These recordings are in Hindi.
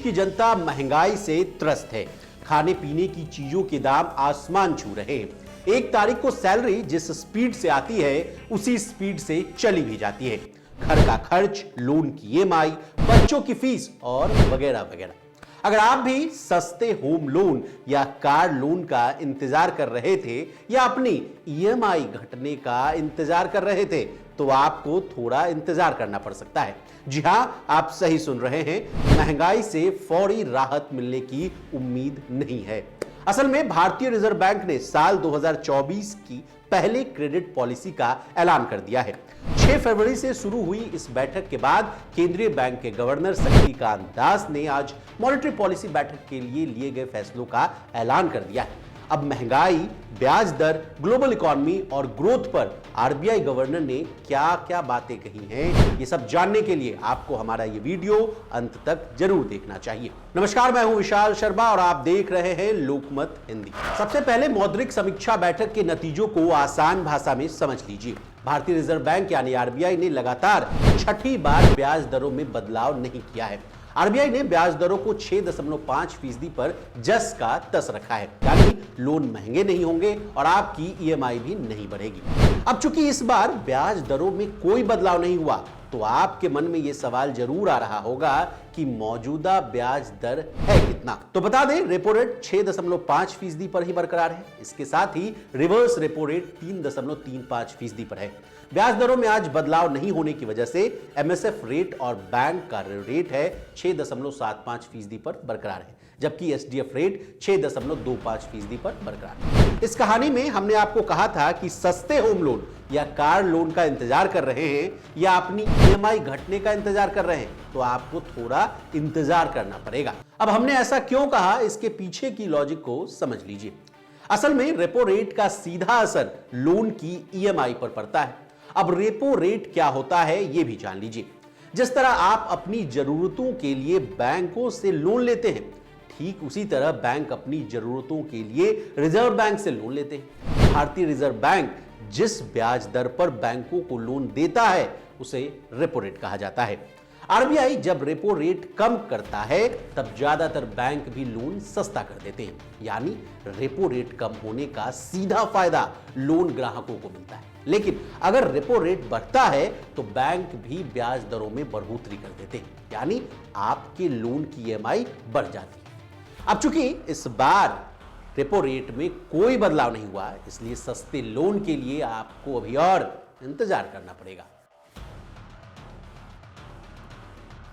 की जनता महंगाई से त्रस्त है। खाने पीने की चीजों के दाम आसमान छू रहे हैं। 1 तारीख को सैलरी जिस स्पीड से आती है उसी स्पीड से चली भी जाती है। घर का खर्च, लोन की ईएमआई, बच्चों की फीस और वगैरह वगैरह। अगर आप भी सस्ते होम लोन या कार लोन का इंतजार कर रहे थे या अपनी ईएमआई घटने का इंतजार कर रहे थे तो आपको थोड़ा इंतजार करना पड़ सकता है। जी हां, आप सही सुन रहे हैं, महंगाई से फौरी राहत मिलने की उम्मीद नहीं है। असल में भारतीय रिजर्व बैंक ने साल 2024 की पहले क्रेडिट पॉलिसी का ऐलान कर दिया है। 6 फरवरी से शुरू हुई इस बैठक के बाद केंद्रीय बैंक के गवर्नर शक्तिकांत दास ने आज मॉनेटरी पॉलिसी बैठक के लिए गए फैसलों का ऐलान कर दिया है। अब महंगाई, ब्याज दर, ग्लोबल इकोनॉमी और ग्रोथ पर आरबीआई गवर्नर ने क्या क्या बातें कही हैं, ये सब जानने के लिए आपको हमारा ये वीडियो अंत तक जरूर देखना चाहिए। नमस्कार, मैं हूं विशाल शर्मा और आप देख रहे हैं लोकमत हिंदी। सबसे पहले मौद्रिक समीक्षा बैठक के नतीजों को आसान भाषा में समझ लीजिए। भारतीय रिजर्व बैंक यानी आरबीआई ने लगातार 6ठी बार ब्याज दरों में बदलाव नहीं किया है। आरबीआई ने ब्याज दरों को 6.5% पर जस का तस रखा है, यानी लोन महंगे नहीं होंगे और आपकी ईएमआई भी नहीं बढ़ेगी। अब चूंकि इस बार ब्याज दरों में कोई बदलाव नहीं हुआ तो आपके मन में यह सवाल जरूर आ रहा होगा कि मौजूदा ब्याज दर है कितना। तो बता दें, रेपो रेट 6.5% पर ही बरकरार है। इसके साथ ही रिवर्स रेपो रेट 3.35% पर है। ब्याज दरों में आज बदलाव नहीं होने की वजह से एमएसएफ रेट और बैंक का रेट है 6.75% पर बरकरार है, जबकि एसडीएफ रेट 6.25% पर बरकरार है। इस कहानी में हमने आपको कहा था कि सस्ते होम लोन या कार लोन का इंतजार कर रहे हैं या अपनी ईएमआई घटने का इंतजार कर रहे हैं तो आपको थोड़ा इंतजार करना पड़ेगा। अब हमने ऐसा क्यों कहा, इसके पीछे की लॉजिक को समझ लीजिए। असल में रेपो रेट का सीधा असर लोन की ईएमआई पर पड़ता है। अब रेपो रेट क्या होता है यह भी जान लीजिए। जिस तरह आप अपनी जरूरतों के लिए बैंकों से लोन लेते हैं, ठीक उसी तरह बैंक अपनी जरूरतों के लिए रिजर्व बैंक से लोन लेते हैं। भारतीय रिजर्व बैंक जिस ब्याज दर पर बैंकों को लोन देता है उसे रेपो रेट कहा जाता है। आरबीआई जब रेपो रेट कम करता है तब ज्यादातर बैंक भी लोन सस्ता कर देते हैं, यानी रेपो रेट कम होने का सीधा फायदा लोन ग्राहकों को मिलता है। लेकिन अगर रेपो रेट बढ़ता है तो बैंक भी ब्याज दरों में बढ़ोतरी कर देते हैं, यानी आपके लोन की ईएमआई बढ़ जाती है। अब चूंकि इस बार रेपो रेट में कोई बदलाव नहीं हुआ, इसलिए सस्ते लोन के लिए आपको अभी और इंतजार करना पड़ेगा।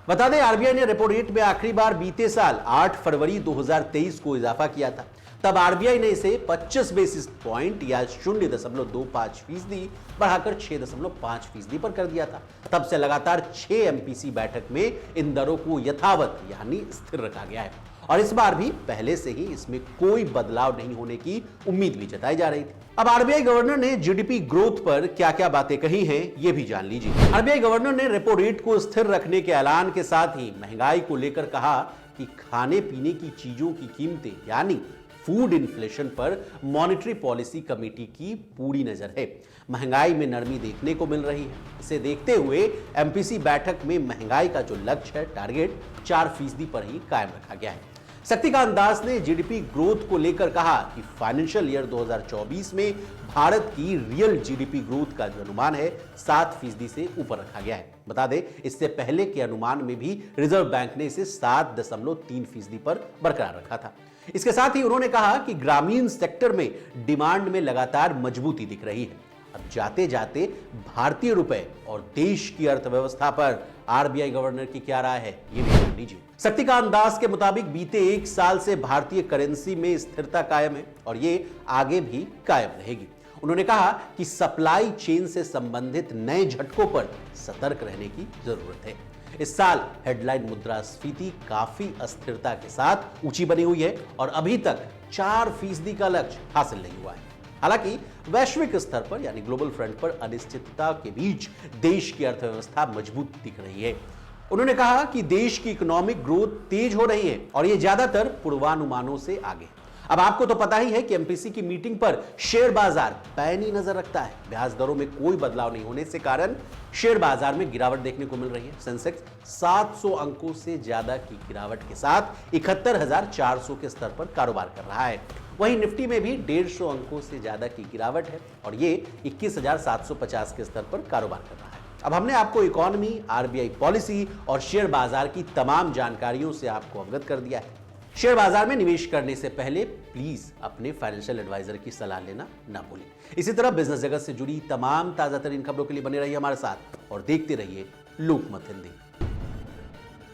बता दें, आरबीआई ने रेपो रेट में आखिरी बार बीते साल 8 फरवरी 2023 को इजाफा किया था। तब आरबीआई ने इसे 25 बेसिस पॉइंट या 0.25% बढ़ाकर 6.5% पर कर दिया था। तब से लगातार 6 एमपीसी बैठक में इन दरों को यथावत यानी स्थिर रखा गया है और इस बार भी पहले से ही इसमें कोई बदलाव नहीं होने की उम्मीद भी जताई जा रही थी। अब आरबीआई गवर्नर ने जीडीपी ग्रोथ पर क्या क्या बातें कही हैं ये भी जान लीजिए। आरबीआई गवर्नर ने रेपो रेट को स्थिर रखने के ऐलान के साथ ही महंगाई को लेकर कहा कि खाने पीने की चीजों की कीमतें यानी फूड इन्फ्लेशन पर मॉनेटरी पॉलिसी कमेटी की पूरी नजर है। महंगाई में नरमी देखने को मिल रही है। इसे देखते हुए एमपीसी बैठक में महंगाई का जो लक्ष्य है, टारगेट 4% पर ही कायम रखा गया है। शक्तिकांत दास ने जीडीपी ग्रोथ को लेकर कहा कि फाइनेंशियल ईयर 2024 में भारत की रियल जीडीपी ग्रोथ का जो अनुमान है 7% से ऊपर रखा गया है। बता दें, इससे पहले के अनुमान में भी रिजर्व बैंक ने इसे 7.3% पर बरकरार रखा था। इसके साथ ही उन्होंने कहा कि ग्रामीण सेक्टर में डिमांड में लगातार मजबूती दिख रही है। अब जाते जाते भारतीय रुपए और देश की अर्थव्यवस्था पर आरबीआई गवर्नर की क्या राय है ये भी जान लीजिए। शक्तिकांत दास के मुताबिक बीते 1 साल से भारतीय करेंसी में स्थिरता कायम है और ये आगे भी कायम रहेगी। उन्होंने कहा कि सप्लाई चेन से संबंधित नए झटकों पर सतर्क रहने की जरूरत है। इस साल हेडलाइन मुद्रास्फीति काफी अस्थिरता के साथ ऊंची बनी हुई है और अभी तक 4% का लक्ष्य हासिल नहीं हुआ है। हालांकि वैश्विक स्तर पर यानी ग्लोबल फ्रंट पर अनिश्चितता के बीच देश की अर्थव्यवस्था मजबूत दिख रही है। उन्होंने कहा कि देश की इकोनॉमिक ग्रोथ तेज हो रही है और ये ज्यादातर पूर्वानुमानों से आगे। अब आपको तो पता ही है कि एमपीसी की मीटिंग पर शेयर बाजार पैनी नजर रखता है। ब्याज दरों में कोई बदलाव नहीं होने से कारण शेयर बाजार में गिरावट देखने को मिल रही है। सेंसेक्स 700 अंकों से ज्यादा की गिरावट के साथ 71,400 के स्तर पर कारोबार कर रहा है। वहीं निफ्टी में भी 150 अंकों से ज्यादा की गिरावट है और ये 21,750 के स्तर पर कारोबार कर रहा है। अब हमने आपको इकोनॉमी, आरबीआई पॉलिसी और शेयर बाजार की तमाम जानकारियों से आपको अवगत कर दिया है। शेयर बाजार में निवेश करने से पहले प्लीज अपने फाइनेंशियल एडवाइजर की सलाह लेना ना भूलें। इसी तरह बिजनेस जगत से जुड़ी तमाम ताजा तरीन खबरों के लिए बने रहिए हमारे साथ और देखते रहिए लोकमत हिंदी।